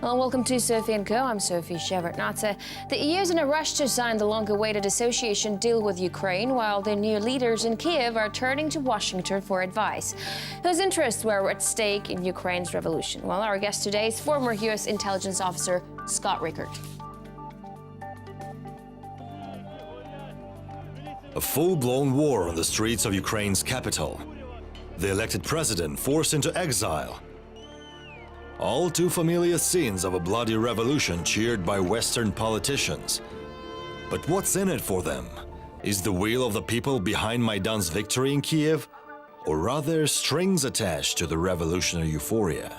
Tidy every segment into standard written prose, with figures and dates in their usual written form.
Well, welcome to Sophie & Co. I'm Sophie Shevardnadze. The EU is in a rush to sign the long-awaited association deal with Ukraine, while the new leaders in Kiev are turning to Washington for advice. Whose interests were at stake in Ukraine's revolution? Well, our guest today is former U.S. intelligence officer Scott Rickard. A full-blown war on the streets of Ukraine's capital. The elected president forced into exile. All too familiar scenes of a bloody revolution cheered by Western politicians. But what's in it for them? Is the will of the people behind Maidan's victory in Kiev? Or rather strings attached to the revolutionary euphoria?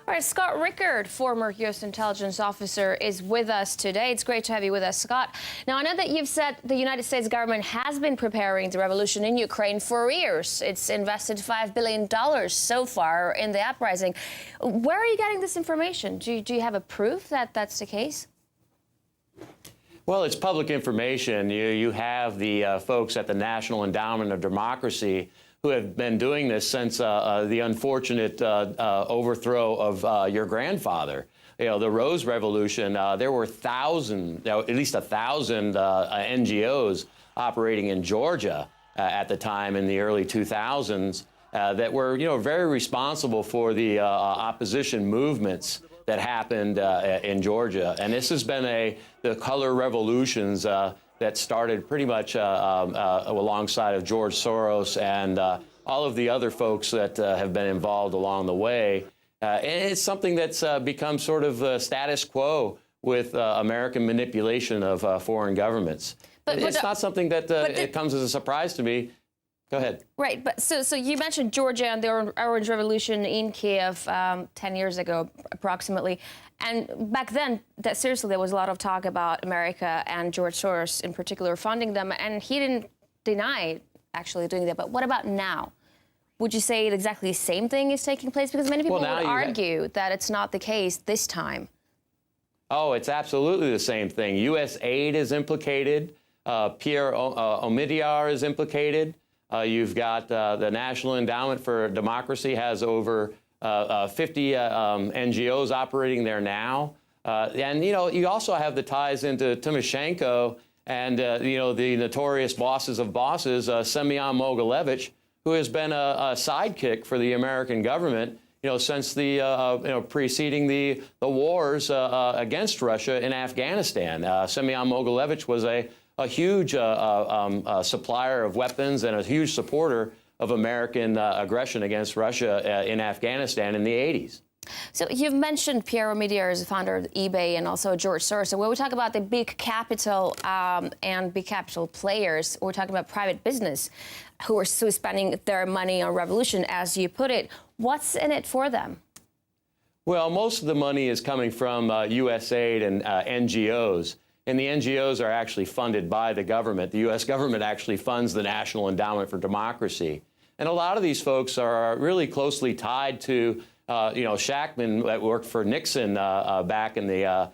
All right, Scott Rickard, former U.S. intelligence officer, is with us today. It's great to have you with us, Scott. Now, I know that you've said the United States government has been preparing the revolution in Ukraine for years. It's invested $5 billion so far in the uprising. Where are you getting this information? Do you have a proof that that's the case? Well, it's public information. You have the folks at the National Endowment of Democracy who have been doing this since the unfortunate overthrow of your grandfather. You know, the Rose Revolution, there were at least 1,000 NGOs operating in Georgia at the time in the early 2000s that were, very responsible for the opposition movements that happened in Georgia. And this has been the color revolutions that started pretty much alongside of George Soros and all of the other folks that have been involved along the way. And it's something that's become sort of status quo with American manipulation of foreign governments. But it's not something that it comes as a surprise to me. Go ahead. Right, but so you mentioned Georgia and the Orange Revolution in Kiev 10 years ago, approximately. And back then, seriously, there was a lot of talk about America and George Soros in particular funding them, and he didn't deny actually doing that. But what about now? Would you say exactly the same thing is taking place? Because many people would argue that it's not the case this time. Oh, it's absolutely the same thing. U.S. aid is implicated. Pierre Omidyar is implicated. You've got the National Endowment for Democracy has over 50 NGOs operating there now. And, you also have the ties into Tymoshenko and, the notorious bosses of bosses, Semyon Mogilevich, who has been a sidekick for the American government, since the, preceding the wars against Russia in Afghanistan. Semyon Mogilevich was a huge supplier of weapons and a huge supporter of American aggression against Russia in Afghanistan in the 80s. So you've mentioned Pierre Omidyar as the founder of eBay and also George Soros. So when we talk about the big capital and big capital players, we're talking about private business who are still spending their money on revolution, as you put it. What's in it for them? Well, most of the money is coming from U.S. aid and NGOs. And the NGOs are actually funded by the government. The U.S. government actually funds the National Endowment for Democracy. And a lot of these folks are really closely tied to, Shachtman, that worked for Nixon back in the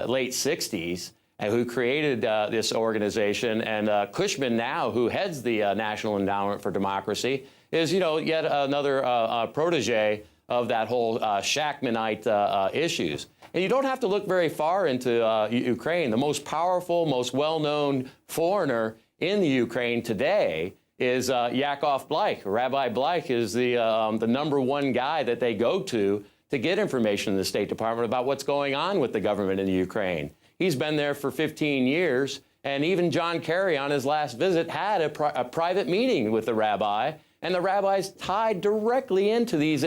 late 60s, and who created this organization. And Cushman now, who heads the National Endowment for Democracy, is, yet another protege of that whole Shachtmanite issues. And you don't have to look very far into Ukraine. The most powerful, most well-known foreigner in the Ukraine today is Yakov Bleich. Rabbi Bleich is the number one guy that they go to get information in the State Department about what's going on with the government in the Ukraine. He's been there for 15 years, and even John Kerry on his last visit had a private meeting with the rabbi, and the rabbi's tied directly into these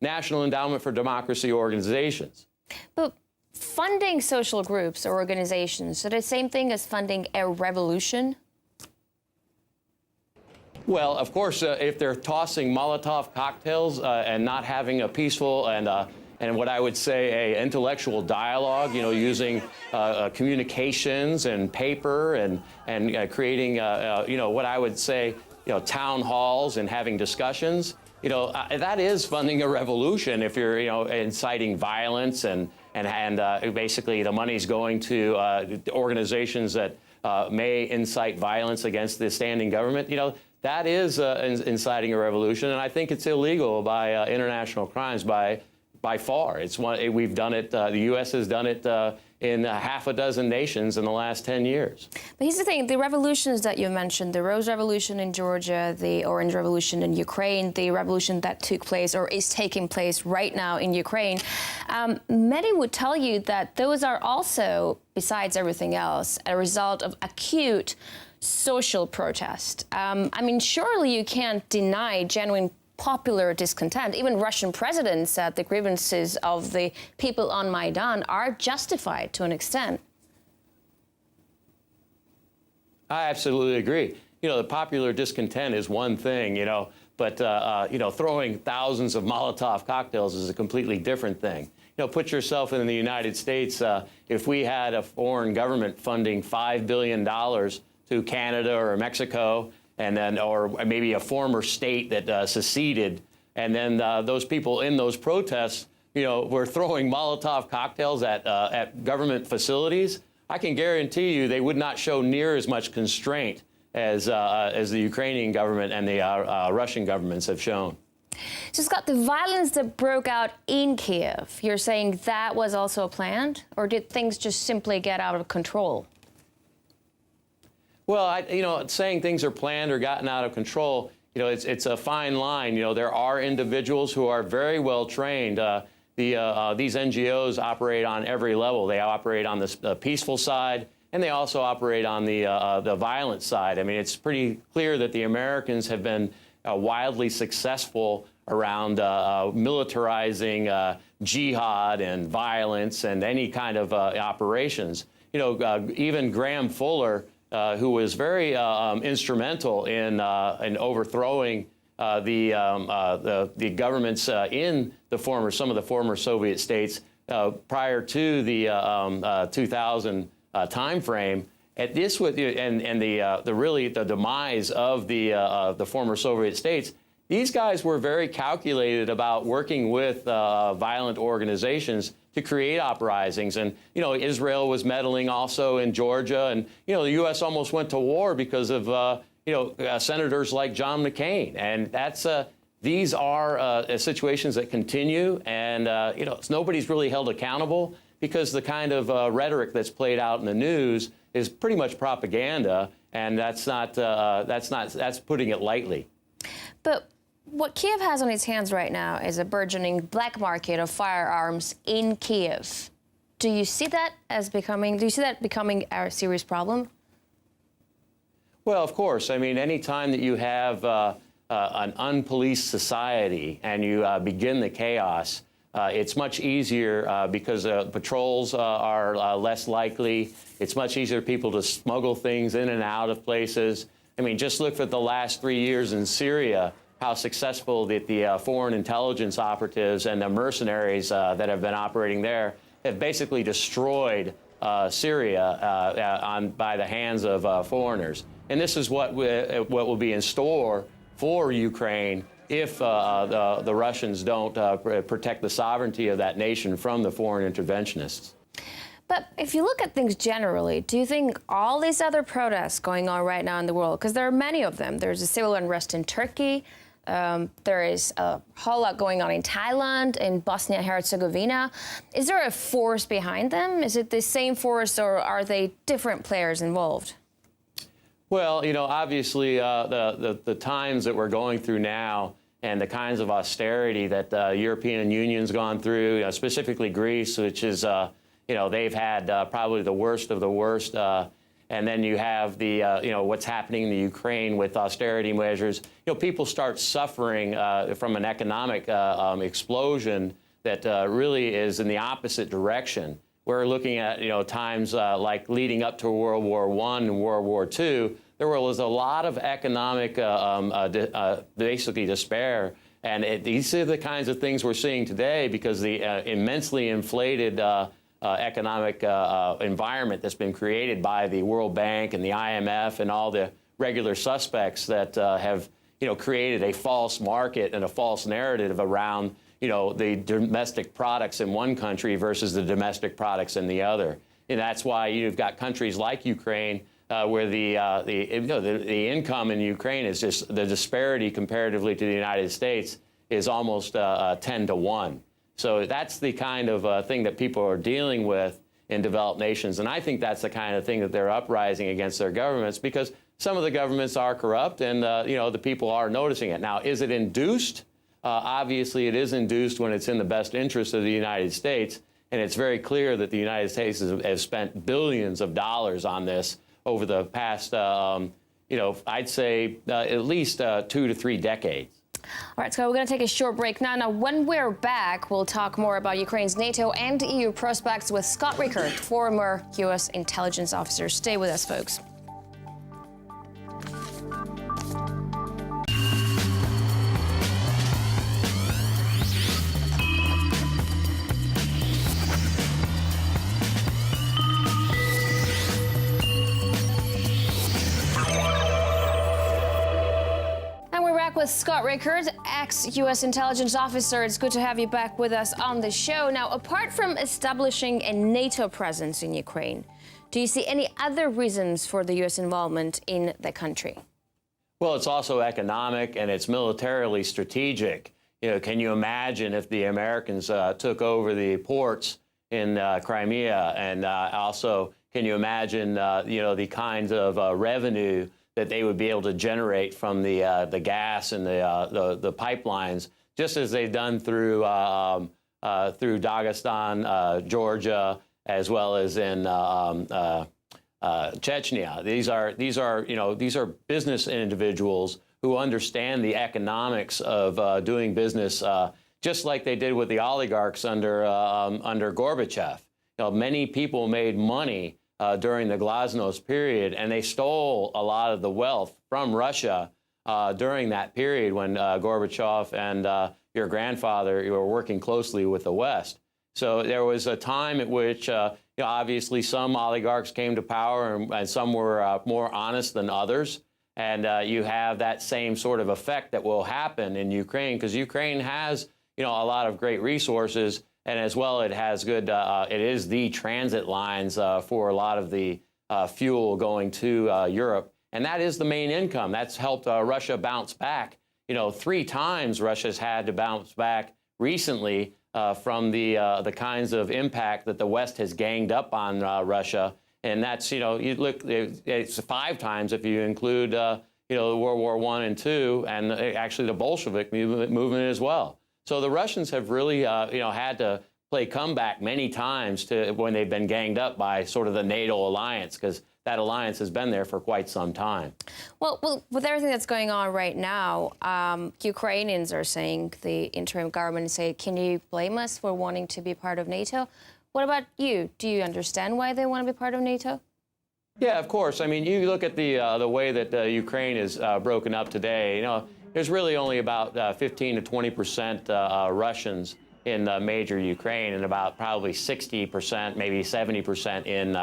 National Endowment for Democracy organizations. But funding social groups or organizations, is it the same thing as funding a revolution? Well, of course, if they're tossing Molotov cocktails and not having a peaceful and what I would say a intellectual dialogue, using communications and paper and creating, what I would say, town halls and having discussions, that is funding a revolution if you're, inciting violence and basically the money's going to organizations that may incite violence against the standing government. that is inciting a revolution, and I think it's illegal by international crimes by far. It's we've done it. The U.S. has done it in half a dozen nations in the last 10 years. But here's the thing: the revolutions that you mentioned, the Rose Revolution in Georgia, the Orange Revolution in Ukraine, the revolution that took place or is taking place right now in Ukraine, many would tell you that those are also, besides everything else, a result of acute social protest. I mean, surely you can't deny genuine popular discontent. Even Russian president said the grievances of the people on Maidan are justified to an extent. I absolutely agree. You know, the popular discontent is one thing, but throwing thousands of Molotov cocktails is a completely different thing. Put yourself in the United States. If we had a foreign government funding $5 billion to Canada or Mexico, and then, or maybe a former state that seceded, and then those people in those protests, were throwing Molotov cocktails at government facilities, I can guarantee you they would not show near as much constraint as the Ukrainian government and the Russian governments have shown. So, Scott, the violence that broke out in Kiev, you're saying that was also planned, or did things just simply get out of control? Well, saying things are planned or gotten out of control, it's a fine line. There are individuals who are very well trained. These NGOs operate on every level. They operate on the peaceful side, and they also operate on the violent side. I mean, it's pretty clear that the Americans have been wildly successful around militarizing jihad and violence and any kind of operations. Even Graham Fuller, who was very instrumental in overthrowing the governments in some of the former Soviet states prior to the 2000 time frame. At this, the demise of the former Soviet states, these guys were very calculated about working with violent organizations to create uprisings. And, Israel was meddling also in Georgia. And, the U.S. almost went to war because of, senators like John McCain. And these are situations that continue. And, nobody's really held accountable because the kind of rhetoric that's played out in the news is pretty much propaganda. And that's putting it lightly. But what Kiev has on its hands right now is a burgeoning black market of firearms in Kiev. Do you see that becoming a serious problem? Well, of course. I mean, any time that you have an unpoliced society and you begin the chaos, it's much easier because patrols are less likely. It's much easier for people to smuggle things in and out of places. I mean, just look at the last 3 years in Syria, how successful the foreign intelligence operatives and the mercenaries that have been operating there have basically destroyed Syria by the hands of foreigners. And this is what will be in store for Ukraine if the Russians don't protect the sovereignty of that nation from the foreign interventionists. But if you look at things generally, do you think all these other protests going on right now in the world, because there are many of them, there's a civil unrest in Turkey, there is a whole lot going on in Thailand, in Bosnia and Herzegovina. Is there a force behind them? Is it the same force, or are they different players involved? Well, obviously the times that we're going through now and the kinds of austerity that the European Union's gone through, specifically Greece, which is, they've had probably the worst of the worst. And then you have the, what's happening in the Ukraine with austerity measures. People start suffering from an economic explosion that really is in the opposite direction. We're looking at, times like leading up to World War I and World War II, there was a lot of economic, basically despair. And these are the kinds of things we're seeing today because the immensely inflated economic environment that's been created by the World Bank and the IMF and all the regular suspects that have, created a false market and a false narrative around, the domestic products in one country versus the domestic products in the other. And that's why you've got countries like Ukraine where the income in Ukraine is just the disparity comparatively to the United States is almost 10 to 1. So that's the kind of thing that people are dealing with in developed nations. And I think that's the kind of thing that they're uprising against their governments, because some of the governments are corrupt and, the people are noticing it. Now, is it induced? Obviously, it is induced when it's in the best interest of the United States. And it's very clear that the United States has spent billions of dollars on this over the past, I'd say at least 2 to 3 decades. All right, so we're going to take a short break now. Now, when we're back, we'll talk more about Ukraine's NATO and EU prospects with Scott Rickard, former U.S. intelligence officer. Stay with us, folks. With Scott Rickard, ex-U.S. intelligence officer. It's good to have you back with us on the show. Now, apart from establishing a NATO presence in Ukraine, do you see any other reasons for the U.S. involvement in the country? Well, it's also economic and it's militarily strategic. Can you imagine if the Americans took over the ports in Crimea? And also, can you imagine, the kinds of revenue that they would be able to generate from the gas and the pipelines, just as they've done through Dagestan, Georgia, as well as in Chechnya. These are business individuals who understand the economics of doing business, just like they did with the oligarchs under Gorbachev. Many people made money during the Glasnost period, and they stole a lot of the wealth from Russia during that period when Gorbachev and your grandfather were working closely with the West. So there was a time at which, obviously, some oligarchs came to power and some were more honest than others. And you have that same sort of effect that will happen in Ukraine, because Ukraine has, a lot of great resources. And as well, it has good, it is the transit lines for a lot of the fuel going to Europe. And that is the main income. That's helped Russia bounce back. 3 times Russia's had to bounce back recently from the kinds of impact that the West has ganged up on Russia. And that's, you look, it's 5 times if you include, World War I and II, and actually the Bolshevik movement as well. So the Russians have really, had to play comeback many times to when they've been ganged up by sort of the NATO alliance, because that alliance has been there for quite some time. Well, with everything that's going on right now, Ukrainians are saying, the interim government say, can you blame us for wanting to be part of NATO? What about you? Do you understand why they want to be part of NATO? Yeah, of course. I mean, you look at the way that Ukraine is broken up today. There's really only about 15 to 20% Russians in major Ukraine, and about probably 60%, maybe 70% in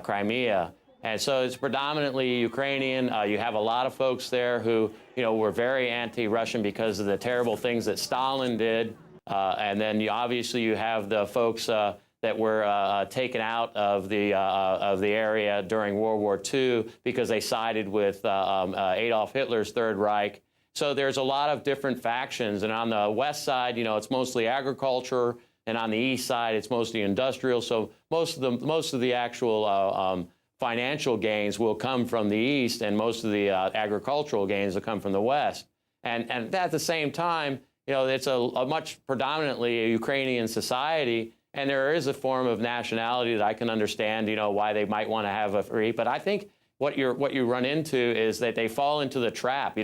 Crimea. And so it's predominantly Ukrainian. You have a lot of folks there who, were very anti-Russian because of the terrible things that Stalin did. And then obviously you have the folks that were taken out of the area during World War II because they sided with Adolf Hitler's Third Reich. So there's a lot of different factions, and on the west side, it's mostly agriculture, and on the east side, it's mostly industrial. So most of the actual financial gains will come from the east, and most of the agricultural gains will come from the west. And at the same time, it's a much predominantly a Ukrainian society, and there is a form of nationality that I can understand, why they might want to have a free. But I think what you run into is that they fall into the trap.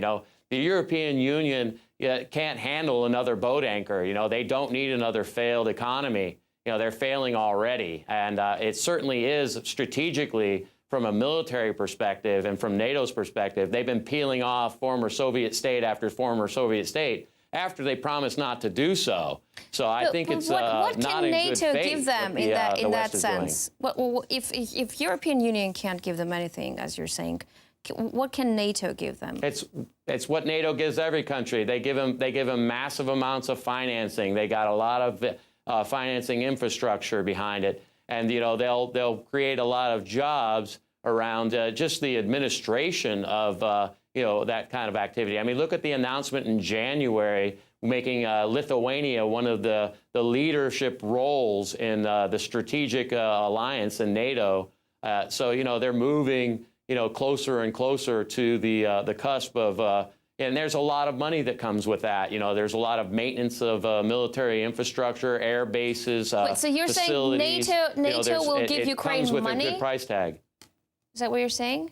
The European Union can't handle another boat anchor. They don't need another failed economy. They're failing already. And it certainly is strategically, from a military perspective and from NATO's perspective, they've been peeling off former Soviet state after former Soviet state after they promised not to do so. So I think it's what not in NATO good faith give them what in that is sense? Well, if European Union can't give them anything, as you're saying, what can NATO give them? It's what NATO gives every country. They give them massive amounts of financing. They got a lot of financing infrastructure behind it, and they'll create a lot of jobs around just the administration of that kind of activity. I mean, look at the announcement in January making Lithuania one of the leadership roles in the strategic alliance in NATO. So they're moving closer and closer to the cusp of. And there's a lot of money that comes with that. There's a lot of maintenance of military infrastructure, air bases, Wait, so you're saying NATO will give Ukraine comes with money? a good price tag. Is that what you're saying?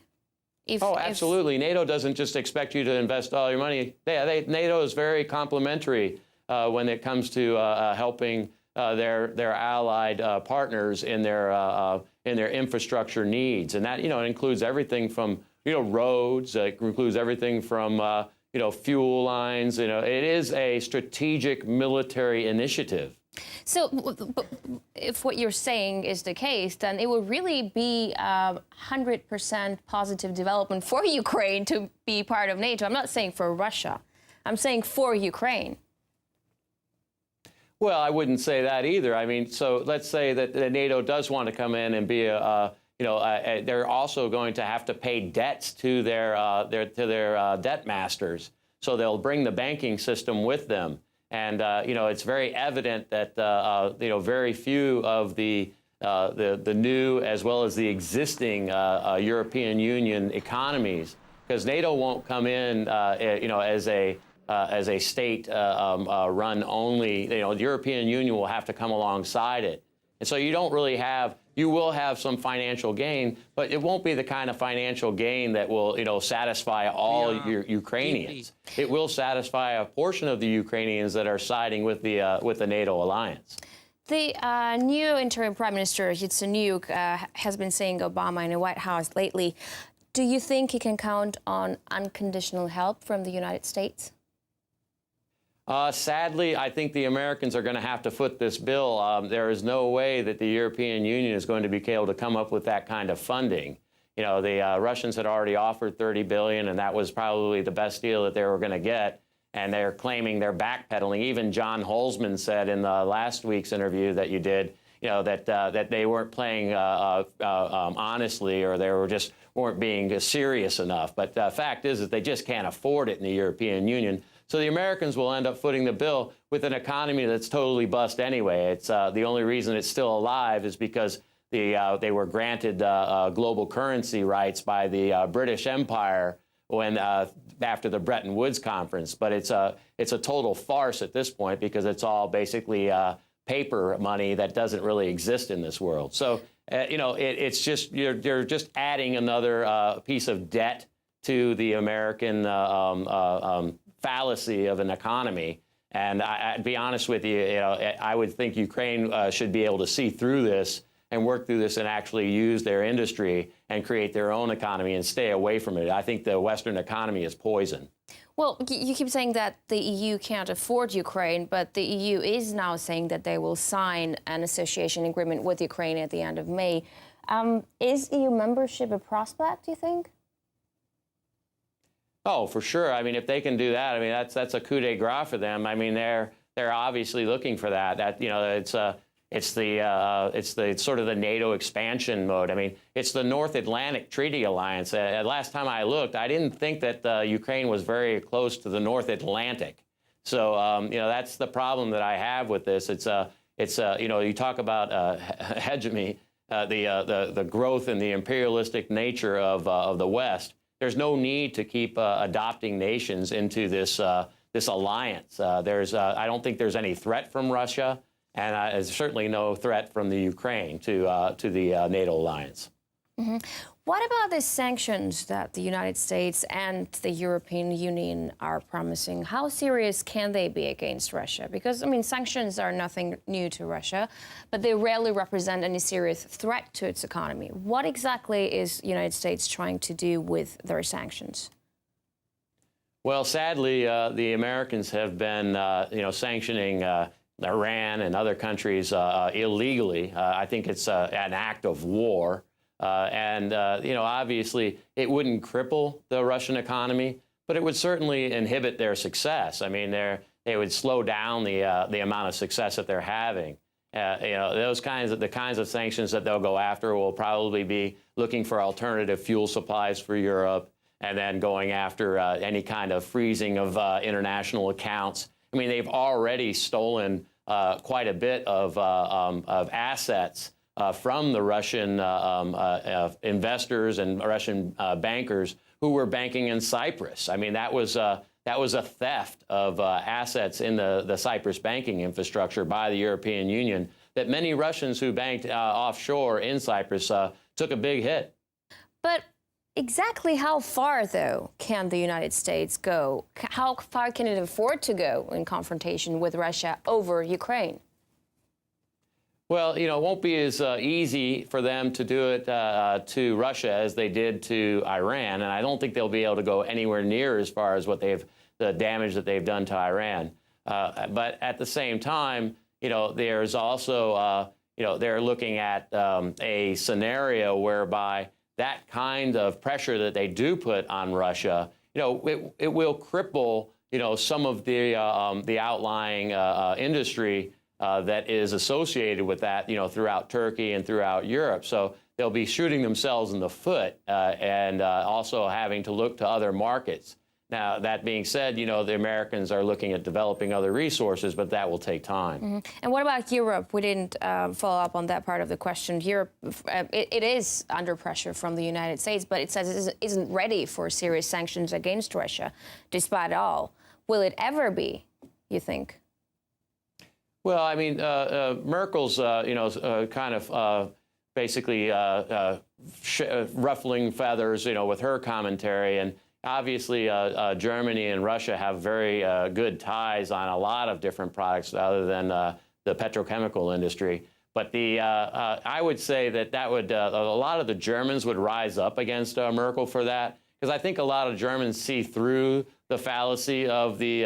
Absolutely. NATO doesn't just expect you to invest all your money. NATO is very complimentary when it comes to helping their allied partners in their infrastructure needs, and that includes everything from roads. It includes everything from fuel lines. It is a strategic military initiative. So if what you're saying is the case, then it would really be 100% positive development for Ukraine to be part of NATO. I'm not saying for Russia. I'm saying for Ukraine. Well, I wouldn't say that either. I mean, so let's say that NATO does want to come in and be they're also going to have to pay debts to their debt masters. So they'll bring the banking system with them. And, it's very evident that, very few of the new as well as the existing European Union economies, because NATO won't come in, as a state run only. The European Union will have to come alongside it. And so you will have some financial gain, but it won't be the kind of financial gain that will, satisfy all your Ukrainians. It will satisfy a portion of the Ukrainians that are siding with the NATO alliance. The new interim Prime Minister, Yatsenyuk, has been saying Obama in the White House lately. Do you think he can count on unconditional help from the United States? Sadly, I think the Americans are going to have to foot this bill. There is no way that the European Union is going to be able to come up with that kind of funding. The Russians had already offered $30 billion, and that was probably the best deal that they were going to get. And they're claiming they're backpedaling. Even John Holzman said in the last week's interview that you did, that they weren't playing honestly, or they weren't being serious enough. But the fact is that they just can't afford it in the European Union. So the Americans will end up footing the bill with an economy that's totally bust anyway. It's the only reason it's still alive is because they were granted global currency rights by the British Empire when after the Bretton Woods conference. But it's a total farce at this point because it's all basically paper money that doesn't really exist in this world. So it's just you're just adding another piece of debt to the American fallacy of an economy. And I'd be honest with you, I would think Ukraine should be able to see through this and work through this and actually use their industry and create their own economy and stay away from it. I think the Western economy is poison. Well, you keep saying that the EU can't afford Ukraine, but the EU is now saying that they will sign an association agreement with Ukraine at the end of May. Is EU membership a prospect, do you think? Oh, for sure. I mean, if they can do that, I mean, that's a coup de grace for them. I mean, they're obviously looking for that. It's the sort of the NATO expansion mode. I mean, it's the North Atlantic Treaty Alliance. Last time I looked, I didn't think that Ukraine was very close to the North Atlantic. So that's the problem that I have with this. You talk about hegemony, the growth and the imperialistic nature of the West. There's no need to keep adopting nations into this alliance. I don't think there's any threat from Russia, and there's certainly no threat from the Ukraine to the NATO alliance. Mm-hmm. What about the sanctions that the United States and the European Union are promising? How serious can they be against Russia? Because, I mean, sanctions are nothing new to Russia, but they rarely represent any serious threat to its economy. What exactly is the United States trying to do with their sanctions? Well, sadly, the Americans have been, sanctioning Iran and other countries illegally. I think it's an act of war. Obviously, it wouldn't cripple the Russian economy, but it would certainly inhibit their success. I mean, they would slow down the amount of success that they're having. the kinds of sanctions that they'll go after will probably be looking for alternative fuel supplies for Europe, and then going after any kind of freezing of international accounts. I mean, they've already stolen quite a bit of assets from the Russian investors and Russian bankers who were banking in Cyprus. I mean, that was a theft of assets in the Cyprus banking infrastructure by the European Union that many Russians who banked offshore in Cyprus took a big hit. But exactly how far, though, can the United States go? How far can it afford to go in confrontation with Russia over Ukraine? Well, it won't be as easy for them to do it to Russia as they did to Iran, and I don't think they'll be able to go anywhere near as far as the damage that they've done to Iran. But at the same time, there's also, they're looking at a scenario whereby that kind of pressure that they do put on Russia, it will cripple, some of the outlying industry that is associated with that, throughout Turkey and throughout Europe. So they'll be shooting themselves in the foot and also having to look to other markets. Now, that being said, the Americans are looking at developing other resources, but that will take time. Mm-hmm. And what about Europe? We didn't follow up on that part of the question. Europe, it is under pressure from the United States, but it says it isn't ready for serious sanctions against Russia, despite all. Will it ever be, you think? Well, I mean, Merkel's, kind of basically ruffling feathers, with her commentary. And obviously, Germany and Russia have very good ties on a lot of different products other than the petrochemical industry. But I would say that would a lot of the Germans would rise up against Merkel for that, because I think a lot of Germans see through the fallacy of the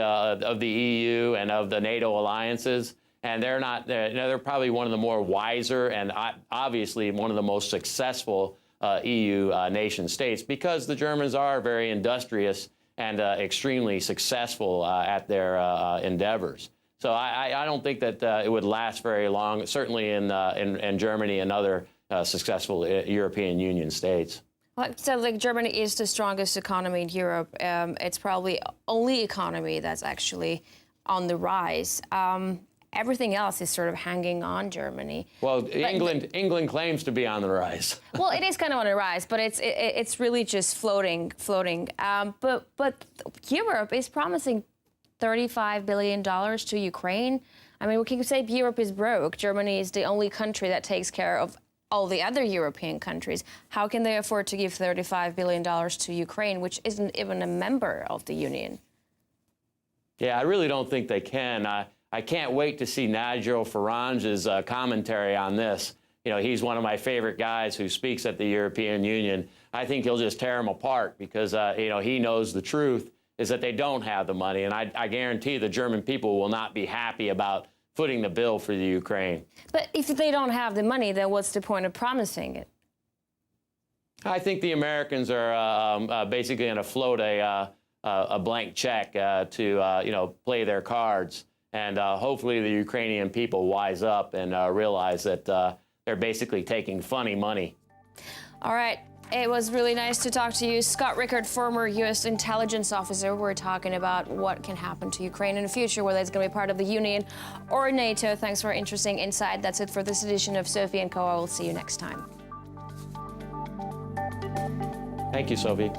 EU and of the NATO alliances. And they're not, they're probably one of the more wiser and obviously one of the most successful EU nation states, because the Germans are very industrious and extremely successful at their endeavors. So I don't think that it would last very long, certainly in Germany and other successful European Union states. Well, so like Germany is the strongest economy in Europe. It's probably only economy that's actually on the rise. Everything else is sort of hanging on Germany. Well, England claims to be on the rise. Well, it is kind of on the rise, but it's really just floating. But Europe is promising $35 billion to Ukraine. I mean, we can say Europe is broke. Germany is the only country that takes care of all the other European countries. How can they afford to give $35 billion to Ukraine, which isn't even a member of the Union? Yeah, I really don't think they can. I can't wait to see Nigel Farage's commentary on this. He's one of my favorite guys who speaks at the European Union. I think he'll just tear them apart because, he knows the truth is that they don't have the money. And I guarantee the German people will not be happy about footing the bill for the Ukraine. But if they don't have the money, then what's the point of promising it? I think the Americans are basically going to float a blank check to, play their cards. And hopefully the Ukrainian people wise up and realize that they're basically taking funny money. All right. It was really nice to talk to you. Scott Rickard, former U.S. intelligence officer. We're talking about what can happen to Ukraine in the future, whether it's going to be part of the Union or NATO. Thanks for interesting insight. That's it for this edition of Sophie & Co. I will see you next time. Thank you, Sophie.